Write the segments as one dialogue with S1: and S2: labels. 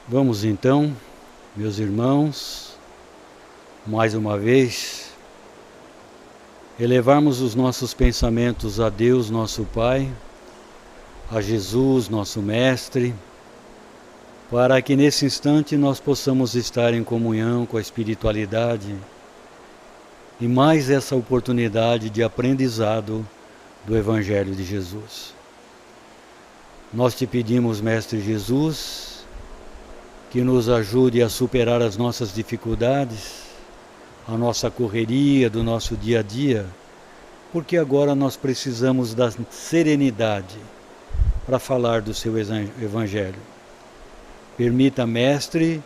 S1: Vamos então, meus irmãos, mais uma vez, elevarmos os nossos pensamentos a Deus, nosso Pai, a Jesus, nosso Mestre, para que nesse instante nós possamos estar em comunhão com a espiritualidade e mais essa oportunidade de aprendizado do Evangelho de Jesus. Nós te pedimos, Mestre Jesus, que nos ajude a superar as nossas dificuldades, a nossa correria do nosso dia a dia, porque agora nós precisamos da serenidade para falar do seu Evangelho. Permita, Mestre,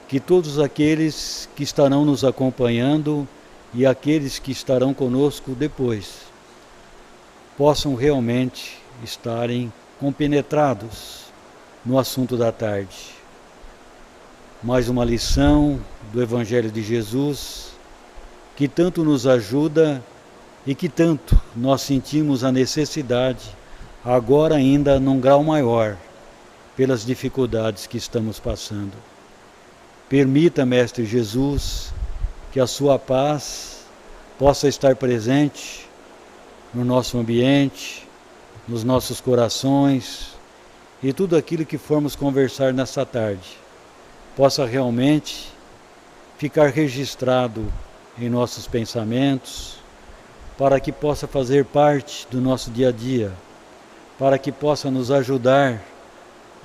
S1: que todos aqueles que estarão nos acompanhando e aqueles que estarão conosco depois possam realmente estarem compenetrados no assunto da tarde. Mais uma lição do Evangelho de Jesus que tanto nos ajuda e que tanto nós sentimos a necessidade, agora ainda num grau maior, pelas dificuldades que estamos passando. Permita, Mestre Jesus, que a sua paz possa estar presente no nosso ambiente, nos nossos corações e tudo aquilo que formos conversar nessa tarde possa realmente ficar registrado em nossos pensamentos, para que possa fazer parte do nosso dia a dia, para que possa nos ajudar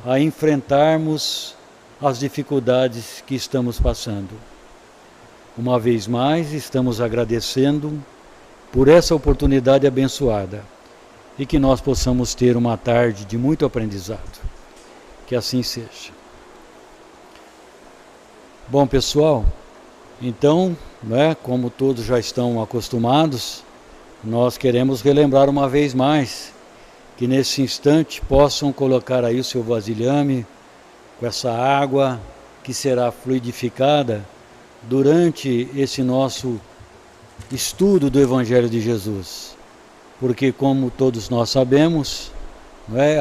S1: a enfrentarmos as dificuldades que estamos passando. Uma vez mais, estamos agradecendo por essa oportunidade abençoada e que nós possamos ter uma tarde de muito aprendizado. Que assim seja. Bom, pessoal, então, como todos já estão acostumados, nós queremos relembrar uma vez mais que nesse instante possam colocar aí o seu vasilhame com essa água que será fluidificada durante esse nosso estudo do Evangelho de Jesus. Porque, como todos nós sabemos,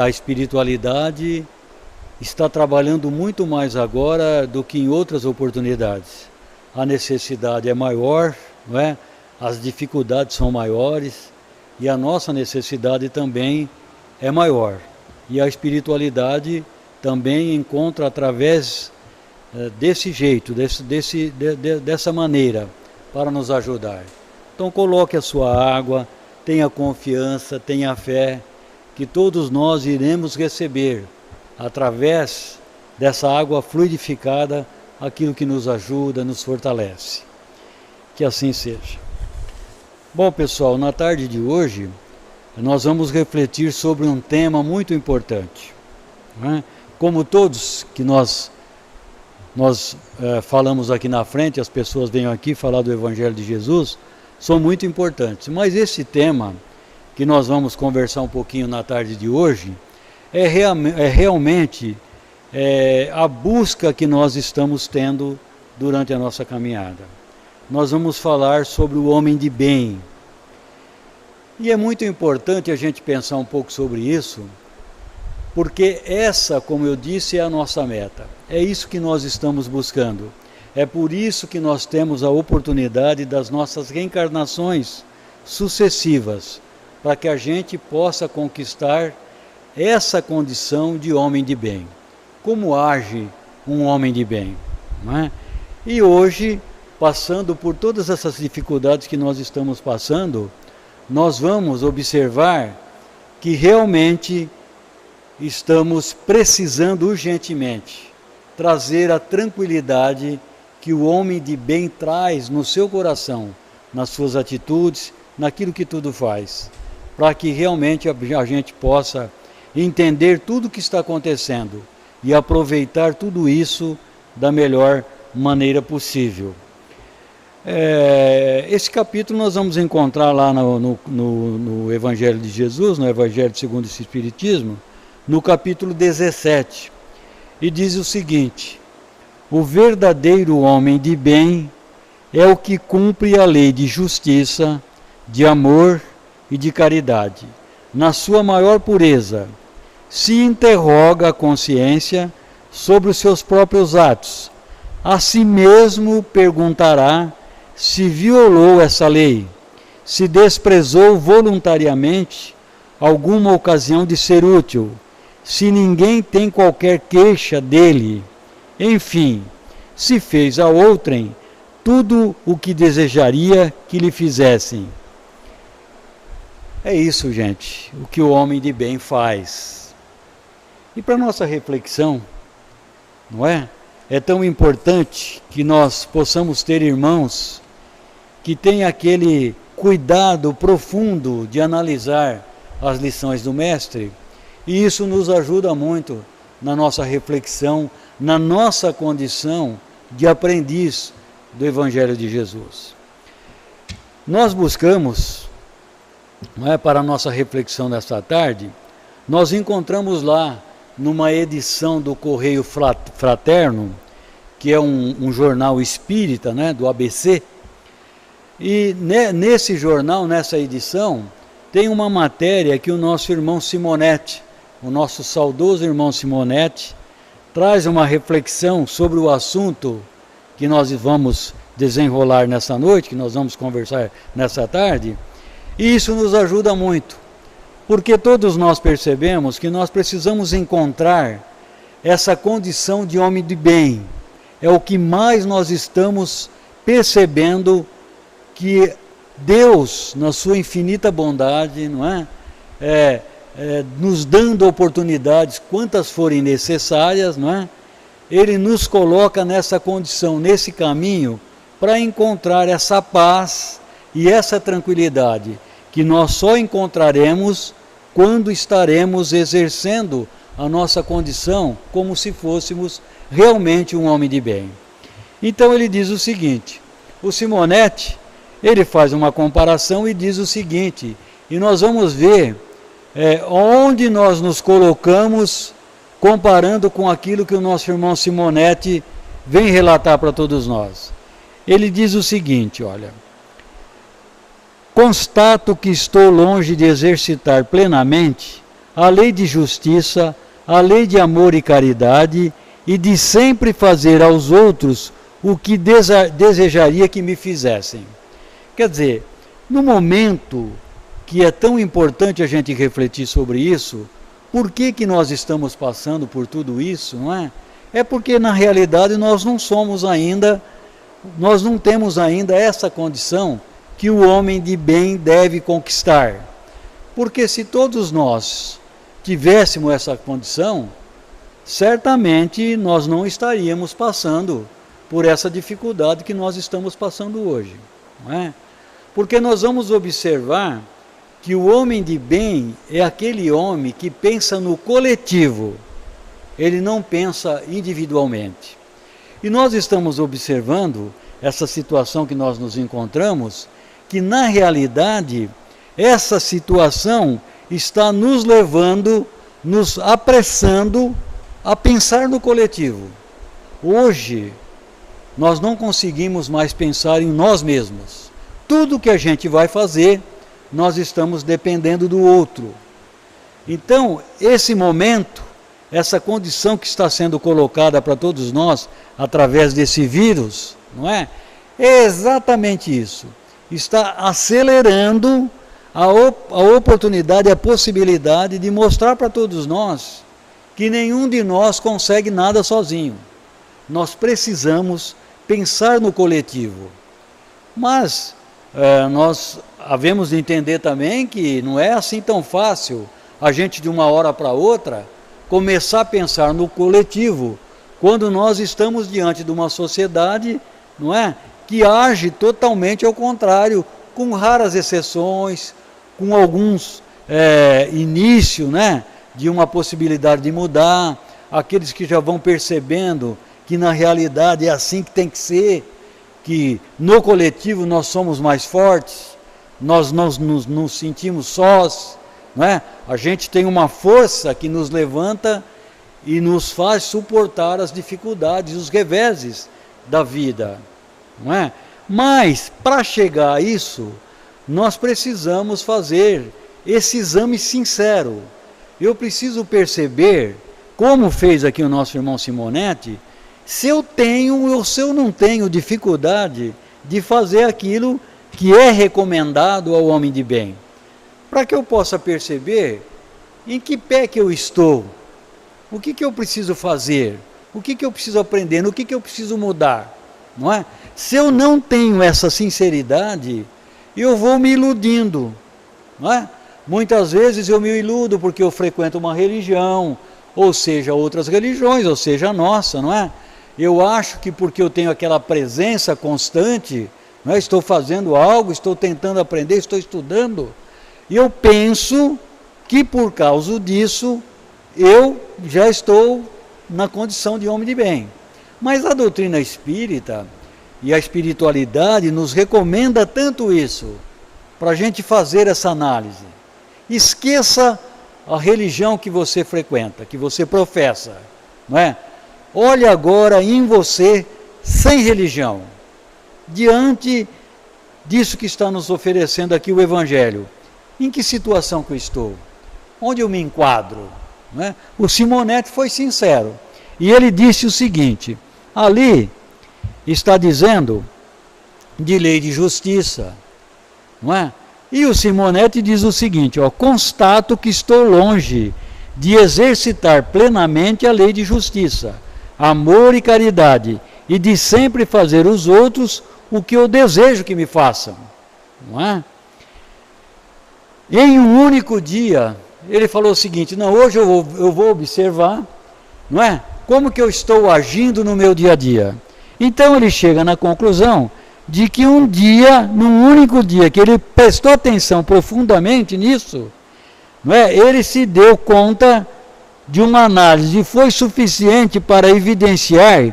S1: a espiritualidade está trabalhando muito mais agora do que em outras oportunidades. A necessidade é maior, as dificuldades são maiores e a nossa necessidade também é maior. E a espiritualidade também encontra através desse jeito, dessa maneira, para nos ajudar. Então coloque a sua água, tenha confiança, tenha fé, que todos nós iremos receber, através dessa água fluidificada, aquilo que nos ajuda, nos fortalece. Que assim seja. Bom, pessoal, na tarde de hoje, nós vamos refletir sobre um tema muito importante. Como todos que nós falamos aqui na frente, as pessoas vêm aqui falar do Evangelho de Jesus, são muito importantes. Mas esse tema que nós vamos conversar um pouquinho na tarde de hoje, é realmente a busca que nós estamos tendo durante a nossa caminhada. Nós vamos falar sobre o homem de bem. E é muito importante a gente pensar um pouco sobre isso, porque essa, como eu disse, é a nossa meta. É isso que nós estamos buscando. É por isso que nós temos a oportunidade das nossas reencarnações sucessivas, para que a gente possa conquistar essa condição de homem de bem. Como age um homem de bem? E hoje, passando por todas essas dificuldades que nós estamos passando, nós vamos observar que realmente estamos precisando urgentemente trazer a tranquilidade que o homem de bem traz no seu coração, nas suas atitudes, naquilo que tudo faz, para que realmente a gente possa entender tudo o que está acontecendo e aproveitar tudo isso da melhor maneira possível. Esse capítulo nós vamos encontrar lá no Evangelho de Jesus, no Evangelho segundo o Espiritismo, no capítulo 17, e diz o seguinte: o verdadeiro homem de bem é o que cumpre a lei de justiça, de amor e de caridade, na sua maior pureza, se interroga a consciência sobre os seus próprios atos, a si mesmo perguntará se violou essa lei, se desprezou voluntariamente alguma ocasião de ser útil, se ninguém tem qualquer queixa dele, enfim, se fez a outrem tudo o que desejaria que lhe fizessem. É isso, gente, o que o homem de bem faz. E para nossa reflexão, não é? É tão importante que nós possamos ter irmãos que têm aquele cuidado profundo de analisar as lições do Mestre, e isso nos ajuda muito na nossa reflexão, na nossa condição de aprendiz do Evangelho de Jesus. Nós buscamos, não é, para a nossa reflexão desta tarde, nós encontramos lá, numa edição do Correio Fraterno, que é um jornal espírita, né, do ABC, e nesse jornal, nessa edição, tem uma matéria que o nosso irmão Simonetti, o nosso saudoso irmão Simonetti, traz uma reflexão sobre o assunto que nós vamos desenrolar nessa noite, que nós vamos conversar nessa tarde, e isso nos ajuda muito, porque todos nós percebemos que nós precisamos encontrar essa condição de homem de bem. É o que mais nós estamos percebendo, que Deus, na sua infinita bondade, não é? Nos dando oportunidades, quantas forem necessárias, não é? Ele nos coloca nessa condição, nesse caminho, para encontrar essa paz e essa tranquilidade, que nós só encontraremos quando estaremos exercendo a nossa condição como se fôssemos realmente um homem de bem. Então ele diz o seguinte, o Simonetti, ele faz uma comparação e diz o seguinte, e nós vamos ver onde nós nos colocamos comparando com aquilo que o nosso irmão Simonetti vem relatar para todos nós. Ele diz o seguinte, olha, constato que estou longe de exercitar plenamente a lei de justiça, a lei de amor e caridade, e de sempre fazer aos outros o que desejaria que me fizessem. Quer dizer, no momento que é tão importante a gente refletir sobre isso, por que nós estamos passando por tudo isso, não é? É porque na realidade nós não temos ainda essa condição que o homem de bem deve conquistar. Porque se todos nós tivéssemos essa condição, certamente nós não estaríamos passando por essa dificuldade que nós estamos passando hoje, não é? Porque nós vamos observar que o homem de bem é aquele homem que pensa no coletivo, ele não pensa individualmente. E nós estamos observando essa situação que nós nos encontramos, que na realidade essa situação está nos levando, nos apressando a pensar no coletivo. Hoje, nós não conseguimos mais pensar em nós mesmos. Tudo que a gente vai fazer, nós estamos dependendo do outro. Então, esse momento, essa condição que está sendo colocada para todos nós, através desse vírus, não é? É exatamente isso. Está acelerando a oportunidade, a possibilidade de mostrar para todos nós que nenhum de nós consegue nada sozinho. Nós precisamos pensar no coletivo. Mas nós havemos de entender também que não é assim tão fácil a gente de uma hora para outra começar a pensar no coletivo quando nós estamos diante de uma sociedade, não é, que age totalmente ao contrário, com raras exceções, com alguns início, né, de uma possibilidade de mudar, aqueles que já vão percebendo que na realidade é assim que tem que ser, que no coletivo nós somos mais fortes, nós não nos sentimos sós, não é? A gente tem uma força que nos levanta e nos faz suportar as dificuldades, os reveses da vida, não é? Mas, para chegar a isso, nós precisamos fazer esse exame sincero. Eu preciso perceber como fez aqui o nosso irmão Simonetti, se eu tenho ou se eu não tenho dificuldade de fazer aquilo que é recomendado ao homem de bem, para que eu possa perceber em que pé que eu estou, o que eu preciso fazer, o que eu preciso aprender, no que eu preciso mudar, não é? Se eu não tenho essa sinceridade, eu vou me iludindo, não é? Muitas vezes eu me iludo porque eu frequento uma religião, ou seja, outras religiões, ou seja, a nossa, não é? Eu acho que porque eu tenho aquela presença constante, não é? Estou fazendo algo, estou tentando aprender, estou estudando, e eu penso que por causa disso eu já estou na condição de homem de bem. Mas a doutrina espírita e a espiritualidade nos recomenda tanto isso, para a gente fazer essa análise. Esqueça a religião que você frequenta, que você professa, não é? Olhe agora em você sem religião, diante disso que está nos oferecendo aqui o Evangelho. Em que situação que eu estou? Onde eu me enquadro? Não é? O Simonetti foi sincero, e ele disse o seguinte, ali está dizendo de lei de justiça, não é? E o Simonetti diz o seguinte, ó, constato que estou longe de exercitar plenamente a lei de justiça, amor e caridade, e de sempre fazer os outros o que eu desejo que me façam, não é? Em um único dia, ele falou o seguinte, não, hoje eu vou observar, não é? Como que eu estou agindo no meu dia a dia. Então ele chega na conclusão de que um dia, num único dia, que ele prestou atenção profundamente nisso, não é? Ele se deu conta de uma análise e foi suficiente para evidenciar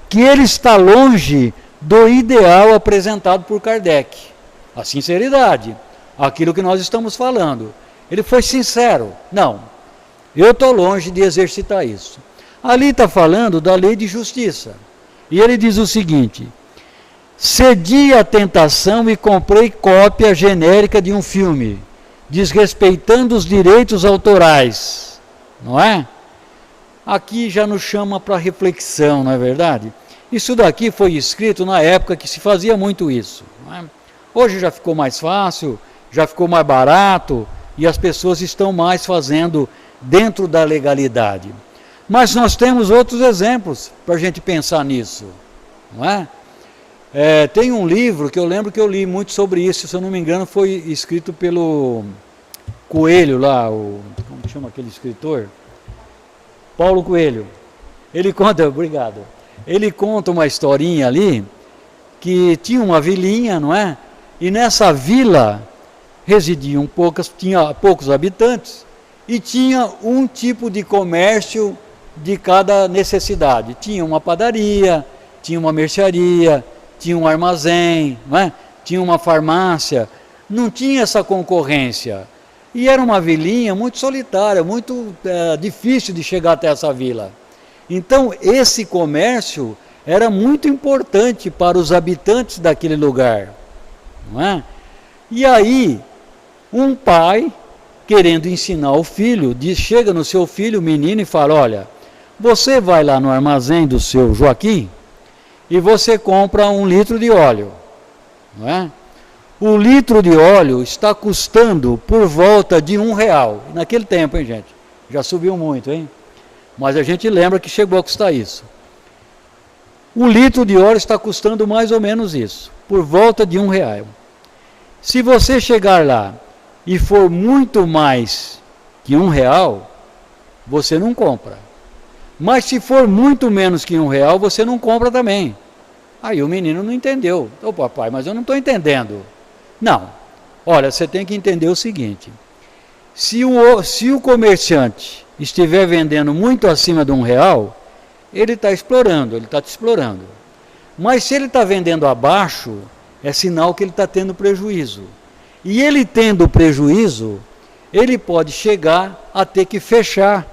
S1: que ele está longe do ideal apresentado por Kardec. A sinceridade, aquilo que nós estamos falando. Ele foi sincero, não, eu estou longe de exercitar isso. Ali está falando da lei de justiça. E ele diz o seguinte, cedi à tentação e comprei cópia genérica de um filme, desrespeitando os direitos autorais, não é? Aqui já nos chama para reflexão, não é verdade? Isso daqui foi escrito na época que se fazia muito isso, não é? Hoje já ficou mais fácil, já ficou mais barato, e as pessoas estão mais fazendo dentro da legalidade. Mas nós temos outros exemplos para a gente pensar nisso, não é? Tem um livro que eu lembro que eu li muito sobre isso, se eu não me engano foi escrito pelo Coelho lá, como chama aquele escritor? Paulo Coelho. Ele conta, obrigado, ele conta uma historinha ali, que tinha uma vilinha, não é? E nessa vila tinha poucos habitantes, e tinha um tipo de comércio de cada necessidade. Tinha uma padaria, tinha uma mercearia, tinha um armazém, não é? Tinha uma farmácia, não tinha essa concorrência. E era uma vilinha muito solitária, muito difícil de chegar até essa vila. Então esse comércio era muito importante para os habitantes daquele lugar, não é? E aí, um pai, querendo ensinar o filho, chega no seu filho, o menino, e fala, olha, você vai lá no armazém do seu Joaquim e você compra 1 litro de óleo, não é? O litro de óleo está custando por volta de R$1. Naquele tempo, hein, gente? Já subiu muito, hein? Mas a gente lembra que chegou a custar isso. 1 litro de óleo está custando mais ou menos isso, por volta de R$1. Se você chegar lá e for muito mais que R$1, você não compra. Mas se for muito menos que R$1, você não compra também. Aí o menino não entendeu. Ô papai, mas eu não estou entendendo. Não. Olha, você tem que entender o seguinte. Se o comerciante estiver vendendo muito acima de R$1, ele está explorando, ele está te explorando. Mas se ele está vendendo abaixo, é sinal que ele está tendo prejuízo. E ele tendo prejuízo, ele pode chegar a ter que fechar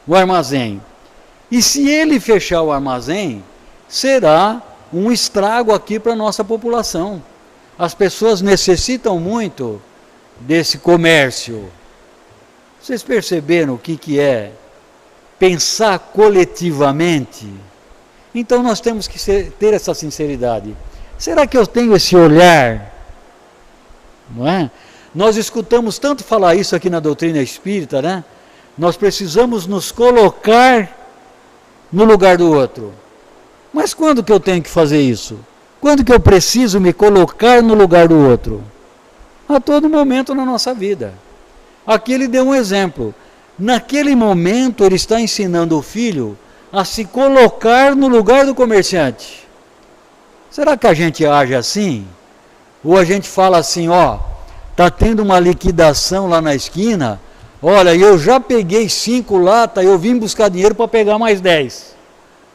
S1: o armazém. E se ele fechar o armazém, será um estrago aqui para a nossa população. As pessoas necessitam muito desse comércio. Vocês perceberam o que é pensar coletivamente, então nós temos que ter essa sinceridade. Será que eu tenho esse olhar? Não é? Nós escutamos tanto falar isso aqui na doutrina espírita, né? Nós precisamos nos colocar no lugar do outro. Mas quando que eu tenho que fazer isso? Quando que eu preciso me colocar no lugar do outro? A todo momento na nossa vida. Aqui ele deu um exemplo. Naquele momento ele está ensinando o filho a se colocar no lugar do comerciante. Será que a gente age assim? Ou a gente fala assim, ó, está tendo uma liquidação lá na esquina, olha, eu já peguei 5 latas, eu vim buscar dinheiro para pegar mais 10.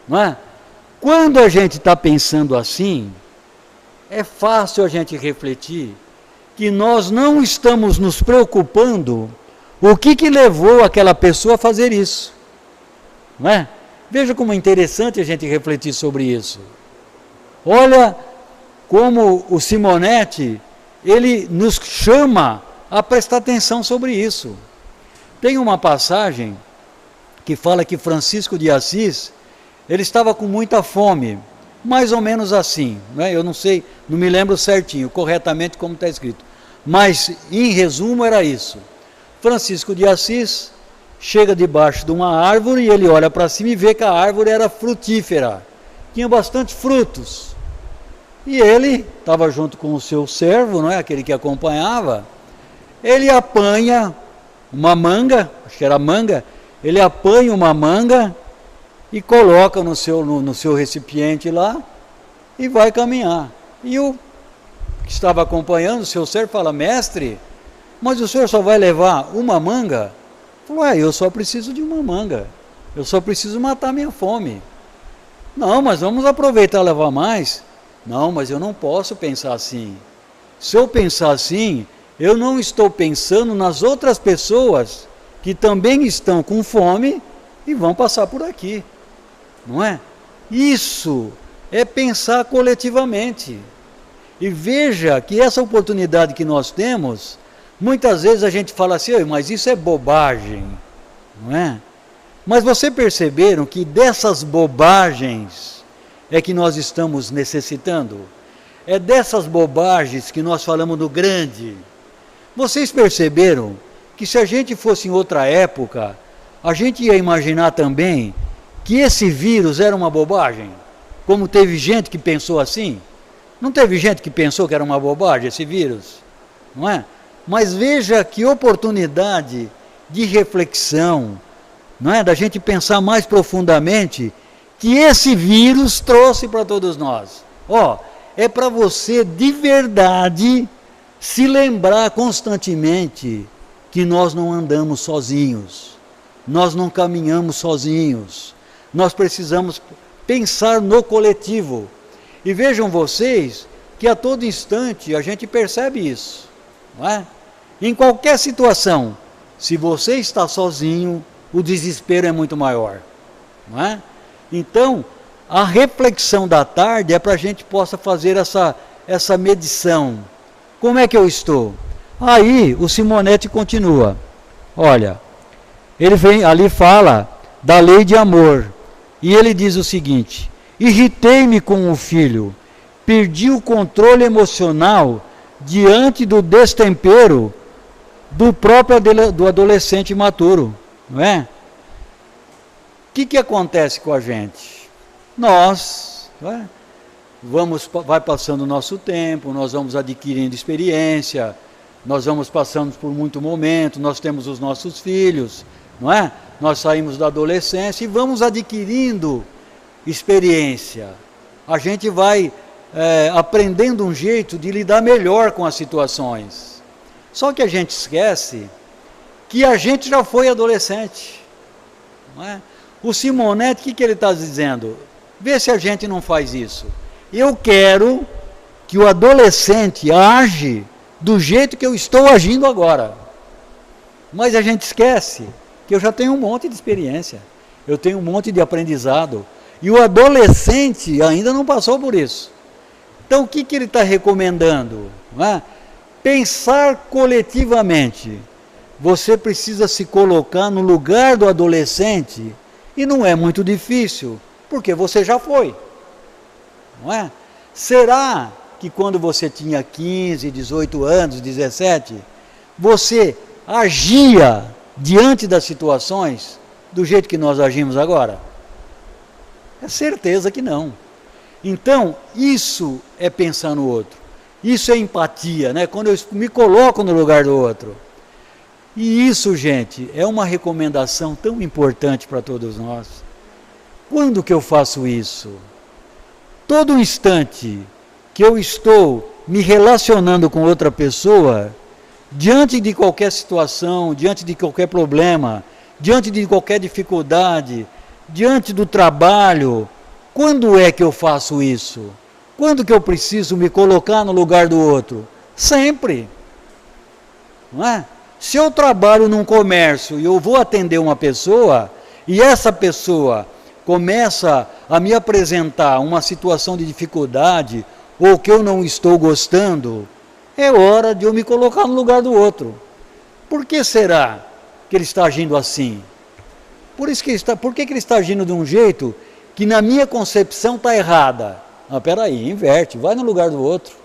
S1: Não é? Quando a gente está pensando assim, é fácil a gente refletir que nós não estamos nos preocupando o que levou aquela pessoa a fazer isso. Não é? Veja como é interessante a gente refletir sobre isso. Olha como o Simonetti, ele nos chama a prestar atenção sobre isso. Tem uma passagem que fala que Francisco de Assis, ele estava com muita fome, mais ou menos assim, né? Eu não sei, não me lembro certinho, corretamente como está escrito, mas em resumo era isso. Francisco de Assis chega debaixo de uma árvore e ele olha para cima e vê que a árvore era frutífera, tinha bastante frutos. E ele estava junto com o seu servo, não é? Aquele que acompanhava, ele apanha uma manga, acho que era manga, ele apanha uma manga e coloca no seu recipiente lá e vai caminhar. E o que estava acompanhando, o seu servo, fala, mestre, mas o senhor só vai levar uma manga? Falou, eu só preciso de uma manga, eu só preciso matar minha fome. Não, mas vamos aproveitar e levar mais. Não, mas eu não posso pensar assim. Se eu pensar assim, eu não estou pensando nas outras pessoas que também estão com fome e vão passar por aqui. Não é? Isso é pensar coletivamente. E veja que essa oportunidade que nós temos, muitas vezes a gente fala assim, mas isso é bobagem. Não é? Mas vocês perceberam que dessas bobagens é que nós estamos necessitando? É dessas bobagens que nós falamos do grande. Vocês perceberam que se a gente fosse em outra época, a gente ia imaginar também que esse vírus era uma bobagem? Como teve gente que pensou assim? Não teve gente que pensou que era uma bobagem esse vírus? Não é? Mas veja que oportunidade de reflexão, não é? Da gente pensar mais profundamente que esse vírus trouxe para todos nós. É para você de verdade se lembrar constantemente que nós não andamos sozinhos, nós não caminhamos sozinhos, nós precisamos pensar no coletivo. E vejam vocês que a todo instante a gente percebe isso, não é? Em qualquer situação, se você está sozinho, o desespero é muito maior, não é? Então, a reflexão da tarde é para a gente possa fazer essa medição. Como é que eu estou? Aí o Simonetti continua. Olha, ele vem ali fala da lei de amor. E ele diz o seguinte: irritei-me com o filho, perdi o controle emocional diante do destempero do adolescente imaturo, não é? O que acontece com a gente? Nós, não é? Vai passando o nosso tempo, nós vamos adquirindo experiência, nós vamos passando por muito momento, nós temos os nossos filhos, não é? Nós saímos da adolescência e vamos adquirindo experiência. A gente vai aprendendo um jeito de lidar melhor com as situações. Só que a gente esquece que a gente já foi adolescente, não é? O Simonetti, o que ele está dizendo? Vê se a gente não faz isso. Eu quero que o adolescente age do jeito que eu estou agindo agora. Mas a gente esquece que eu já tenho um monte de experiência, eu tenho um monte de aprendizado, e o adolescente ainda não passou por isso. Então o que ele está recomendando? Não é? Pensar coletivamente. Você precisa se colocar no lugar do adolescente
S2: E não é muito difícil, porque você já foi, não é? Será que quando você tinha 15, 18 anos, 17, você agia diante das situações do jeito que nós agimos agora? É certeza que não. Então, isso é pensar no outro. Isso é empatia, né? Quando eu me coloco no lugar do outro. E isso, gente, é uma recomendação tão importante para todos nós. Quando que eu faço isso? Todo instante que eu estou me relacionando com outra pessoa, diante de qualquer situação, diante de qualquer problema, diante de qualquer dificuldade, diante do trabalho, quando é que eu faço isso? Quando que eu preciso me colocar no lugar do outro? Sempre. Não é? Se eu trabalho num comércio e eu vou atender uma pessoa, e essa pessoa começa a me apresentar uma situação de dificuldade, ou que eu não estou gostando, é hora de eu me colocar no lugar do outro. Por que será que ele está agindo assim? Por que ele está agindo de um jeito que na minha concepção está errada? Ah, peraí, inverte, vai no lugar do outro.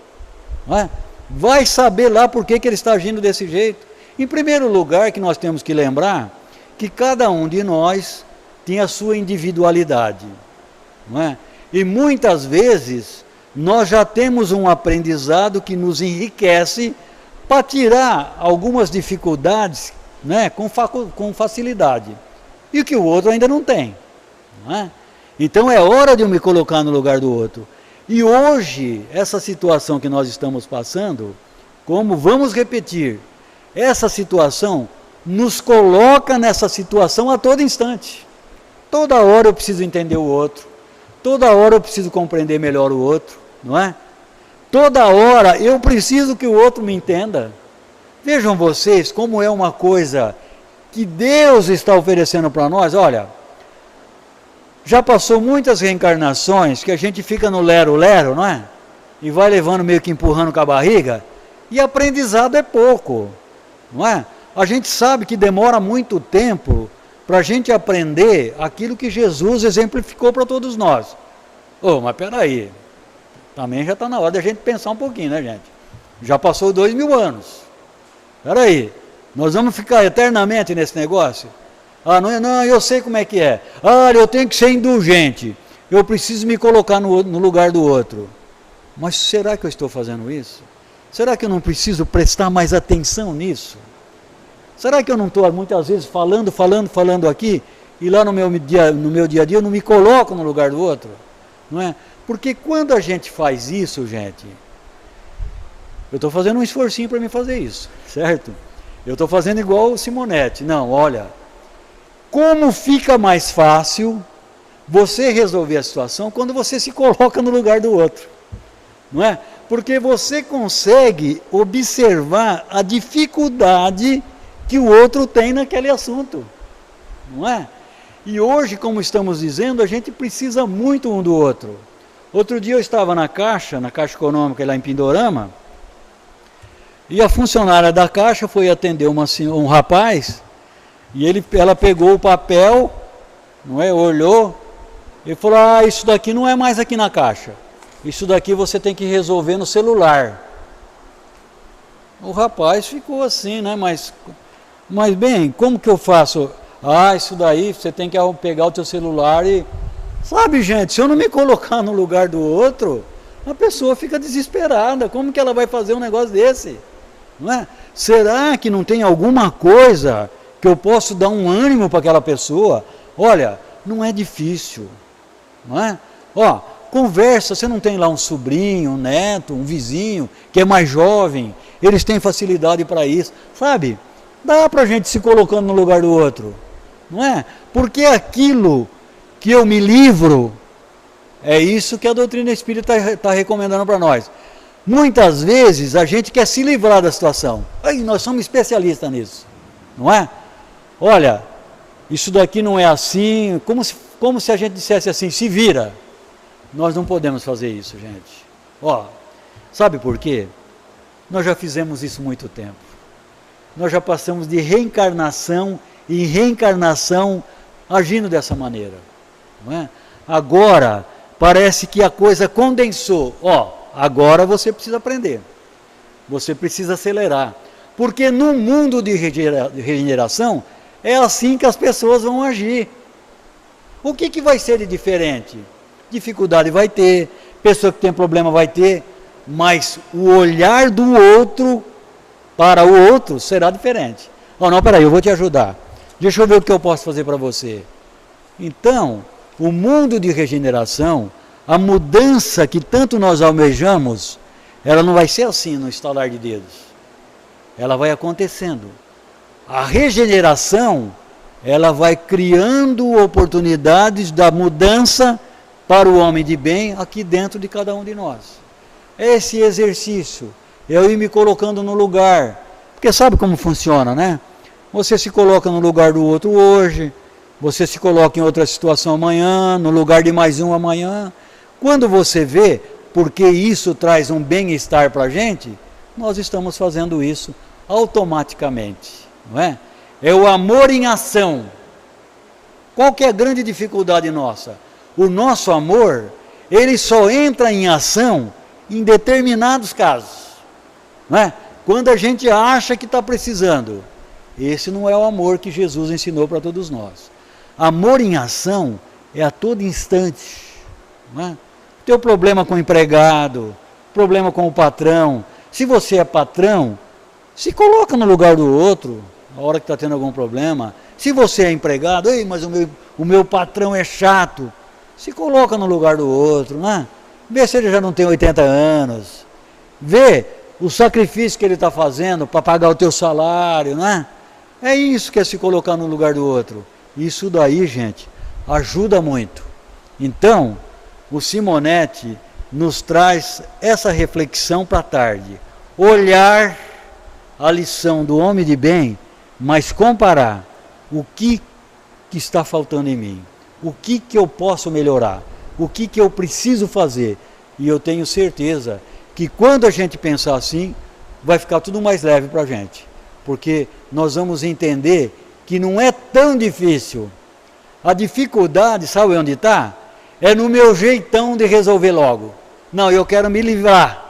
S2: Não é? Vai saber lá por que ele está agindo desse jeito. Em primeiro lugar, que nós temos que lembrar que cada um de nós tem a sua individualidade. Não é? E muitas vezes nós já temos um aprendizado que nos enriquece para tirar algumas dificuldades, né, com facilidade. E que o outro ainda não tem. Não é? Então é hora de eu me colocar no lugar do outro. E hoje, essa situação que nós estamos passando, como vamos repetir, essa situação nos coloca nessa situação a todo instante. Toda hora eu preciso entender o outro. Toda hora eu preciso compreender melhor o outro, não é? Toda hora eu preciso que o outro me entenda. Vejam vocês como é uma coisa que Deus está oferecendo para nós. Olha, já passou muitas reencarnações que a gente fica no lero-lero, não é? E vai levando meio que empurrando com a barriga, e aprendizado é pouco, não é? A gente sabe que demora muito tempo para a gente aprender aquilo que Jesus exemplificou para todos nós. Mas peraí, também já está na hora de a gente pensar um pouquinho, né, gente? Já passou 2000 anos. Peraí, nós vamos ficar eternamente nesse negócio? Não, eu sei como é que é. Eu tenho que ser indulgente. Eu preciso me colocar no lugar do outro. Mas será que eu estou fazendo isso? Será que eu não preciso prestar mais atenção nisso? Será que eu não estou muitas vezes falando aqui, e lá no meu dia a dia eu não me coloco no lugar do outro? Não é? Porque quando a gente faz isso, gente, eu estou fazendo um esforcinho para me fazer isso, certo? Eu estou fazendo igual o Simonetti. Não, olha, como fica mais fácil você resolver a situação quando você se coloca no lugar do outro, não é? Porque você consegue observar a dificuldade que o outro tem naquele assunto, não é? E hoje, como estamos dizendo, a gente precisa muito um do outro. Outro dia eu estava na Caixa Econômica lá em Pindorama, e a funcionária da Caixa foi atender um rapaz, e ela pegou o papel, não é? Olhou, e falou, isso daqui não é mais aqui na Caixa, isso daqui você tem que resolver no celular. O rapaz ficou assim, né? Mas bem, como que eu faço? Isso daí, você tem que pegar o teu celular e... Sabe, gente, se eu não me colocar no lugar do outro, a pessoa fica desesperada. Como que ela vai fazer um negócio desse? Não é? Será que não tem alguma coisa que eu posso dar um ânimo para aquela pessoa? Olha, não é difícil, não é? Conversa, você não tem lá um sobrinho, um neto, um vizinho, que é mais jovem, eles têm facilidade para isso, sabe? Dá para a gente se colocando no lugar do outro, não é? Porque aquilo que eu me livro, é isso que a doutrina espírita está recomendando para nós. Muitas vezes a gente quer se livrar da situação. Nós somos especialistas nisso, não é? Olha, isso daqui não é assim, como se a gente dissesse assim, se vira. Nós não podemos fazer isso, gente. Sabe por quê? Nós já fizemos isso muito tempo. Nós já passamos de reencarnação em reencarnação agindo dessa maneira. Não é? Agora, parece que a coisa condensou. Agora você precisa aprender. Você precisa acelerar. Porque no mundo de regeneração, é assim que as pessoas vão agir. O que vai ser de diferente? Dificuldade vai ter, pessoa que tem problema vai ter, mas o olhar do outro para o outro será diferente. Não, peraí, eu vou te ajudar. Deixa eu ver o que eu posso fazer para você. Então, o mundo de regeneração, a mudança que tanto nós almejamos, ela não vai ser assim no estalar de dedos. Ela vai acontecendo. A regeneração, ela vai criando oportunidades da mudança para o homem de bem aqui dentro de cada um de nós. Esse exercício, eu ir me colocando no lugar, porque sabe como funciona, né? Você se coloca no lugar do outro hoje, você se coloca em outra situação amanhã, no lugar de mais um amanhã. Quando você vê, porque isso traz um bem-estar para a gente, nós estamos fazendo isso automaticamente, não é? É o amor em ação. Qual que é a grande dificuldade nossa? O nosso amor, ele só entra em ação em determinados casos, não é? Quando a gente acha que está precisando. Esse não é o amor que Jesus ensinou para todos nós. Amor em ação é a todo instante, não é? Teu problema com o empregado, problema com o patrão. Se você é patrão, se coloca no lugar do outro, na hora que está tendo algum problema. Se você é empregado, mas o meu patrão é chato. Se coloca no lugar do outro, né? Vê se ele já não tem 80 anos. Vê o sacrifício que ele está fazendo para pagar o teu salário, né? É isso que é se colocar no lugar do outro. Isso daí, gente, ajuda muito. Então, o Simonetti nos traz essa reflexão para a tarde. Olhar a lição do homem de bem, mas comparar o que está faltando em mim, o que eu posso melhorar, o que eu preciso fazer. E eu tenho certeza que quando a gente pensar assim, vai ficar tudo mais leve para a gente, porque nós vamos entender que não é tão difícil. A dificuldade, sabe onde está? É no meu jeitão de resolver logo. Não, eu quero me livrar.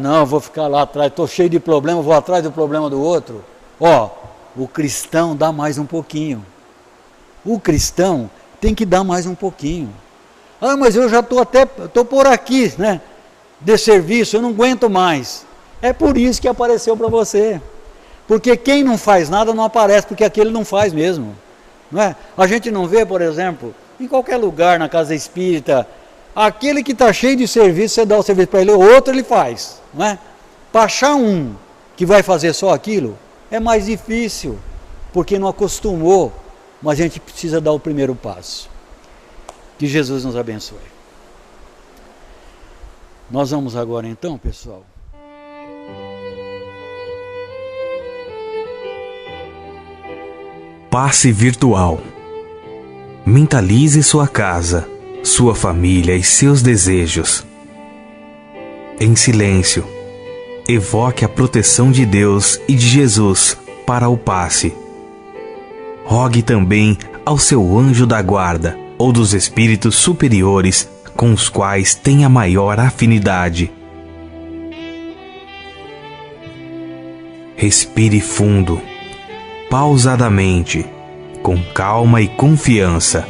S2: Não, eu vou ficar lá atrás, estou cheio de problema, vou atrás do problema do outro. O cristão dá mais um pouquinho. O cristão tem que dar mais um pouquinho. Mas eu já estou por aqui, né? De serviço, eu não aguento mais. É por isso que apareceu para você. Porque quem não faz nada não aparece, porque aquele não faz mesmo. Não é? A gente não vê, por exemplo, em qualquer lugar, na casa espírita, aquele que está cheio de serviço, você dá o serviço para ele, o outro ele faz. Não é? Para achar um que vai fazer só aquilo, é mais difícil, porque não acostumou, mas a gente precisa dar o primeiro passo. Que Jesus nos abençoe. Nós vamos agora então, pessoal.
S3: Passe virtual. Mentalize sua casa, sua família e seus desejos. Em silêncio, evoque a proteção de Deus e de Jesus para o passe. Rogue também ao seu anjo da guarda ou dos espíritos superiores com os quais tenha maior afinidade. Respire fundo, pausadamente, com calma e confiança.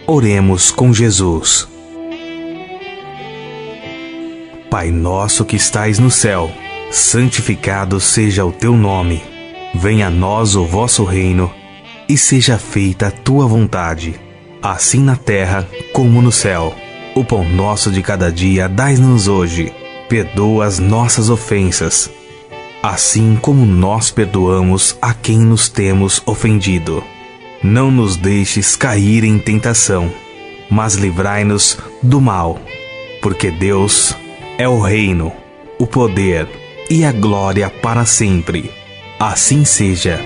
S3: Oremos com Jesus. Pai nosso que estais no céu, santificado seja o teu nome. Venha a nós o vosso reino, e seja feita a tua vontade, assim na terra como no céu. O pão nosso de cada dia dai-nos hoje. Perdoa as nossas ofensas, assim como nós perdoamos a quem nos temos ofendido. Não nos deixes cair em tentação, mas livrai-nos do mal, porque Deus é o reino, o poder e a glória para sempre. Assim seja.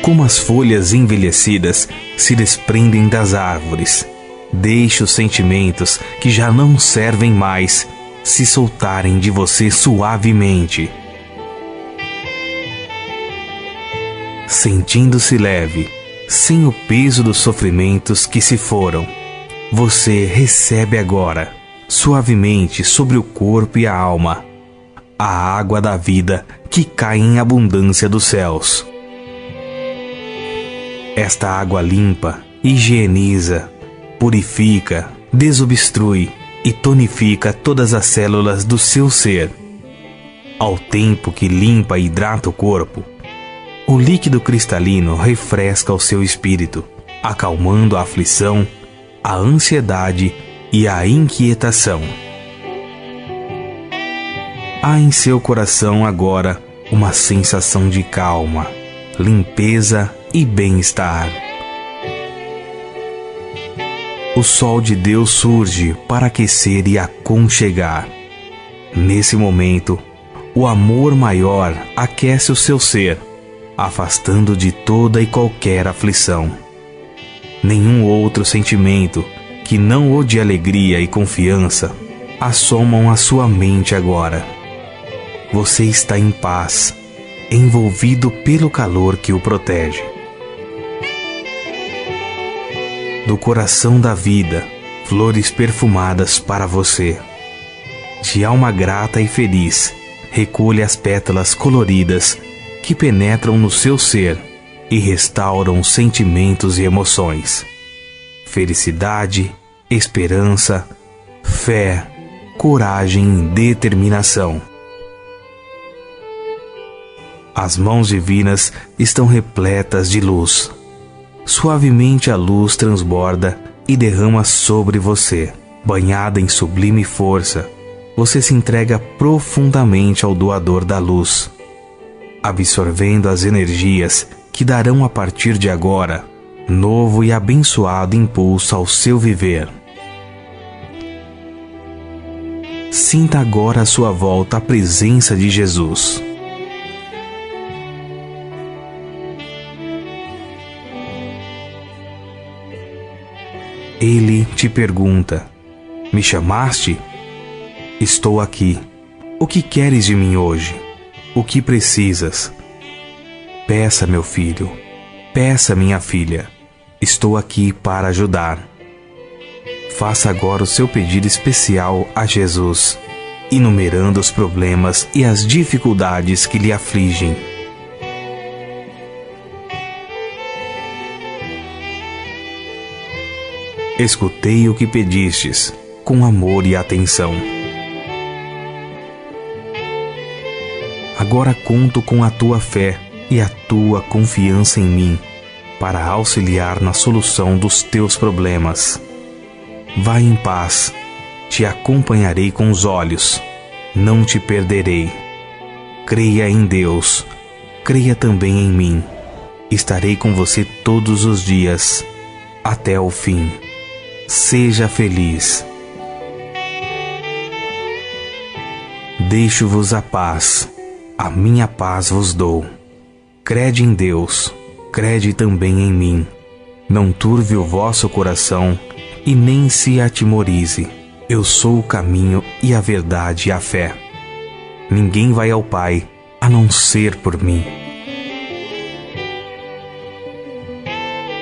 S3: Como as folhas envelhecidas se desprendem das árvores, deixe os sentimentos que já não servem mais se soltarem de você suavemente. sentindo-se leve, sem o peso dos sofrimentos que se foram. Você recebe agora, suavemente sobre o corpo e a alma, a água da vida que cai em abundância dos céus. Esta água limpa, higieniza, purifica, desobstrui e tonifica todas as células do seu ser. Ao tempo que limpa e hidrata o corpo, o líquido cristalino refresca o seu espírito, acalmando a aflição, a ansiedade e a inquietação. Há em seu coração agora uma sensação de calma, limpeza e bem-estar. O sol de Deus surge para aquecer e aconchegar. Nesse momento, o amor maior aquece o seu ser, afastando de toda e qualquer aflição. Nenhum outro sentimento, que não o de alegria e confiança, assomam a sua mente agora. Você está em paz, envolvido pelo calor que o protege. Do coração da vida, flores perfumadas para você. De alma grata e feliz, recolhe as pétalas coloridas que penetram no seu ser e restauram sentimentos e emoções. Felicidade, esperança, fé, coragem e determinação. As mãos divinas estão repletas de luz. Suavemente a luz transborda e derrama sobre você. Banhada em sublime força, você se entrega profundamente ao doador da luz, absorvendo as energias que darão a partir de agora novo e abençoado impulso ao seu viver. Sinta agora à sua volta a presença de Jesus. Ele te pergunta: me chamaste? Estou aqui. O que queres de mim hoje? O que precisas? Peça, meu filho. Peça, minha filha. Estou aqui para ajudar. Faça agora o seu pedido especial a Jesus, enumerando os problemas e as dificuldades que lhe afligem. Escutei o que pedistes, com amor e atenção. Agora conto com a tua fé e a tua confiança em mim, para auxiliar na solução dos teus problemas. Vai em paz, te acompanharei com os olhos, não te perderei. Creia em Deus, creia também em mim. Estarei com você todos os dias, até o fim. Seja feliz. Deixo-vos a paz, a minha paz vos dou. Crede em Deus, crede também em mim. Não turve o vosso coração e nem se atemorize. Eu sou o caminho e a verdade e a fé. Ninguém vai ao Pai a não ser por mim.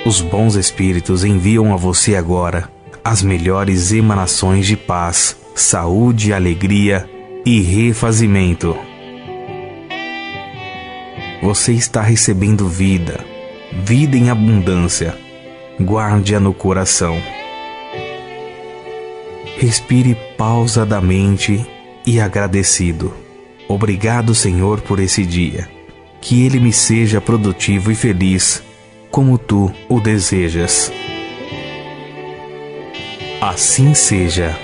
S3: Os bons espíritos enviam a você agora as melhores emanações de paz, saúde, alegria e refazimento. Você está recebendo vida, vida em abundância. Guarde-a no coração. Respire pausadamente e agradecido. Obrigado, Senhor, por esse dia. Que ele me seja produtivo e feliz, como tu o desejas. Assim seja.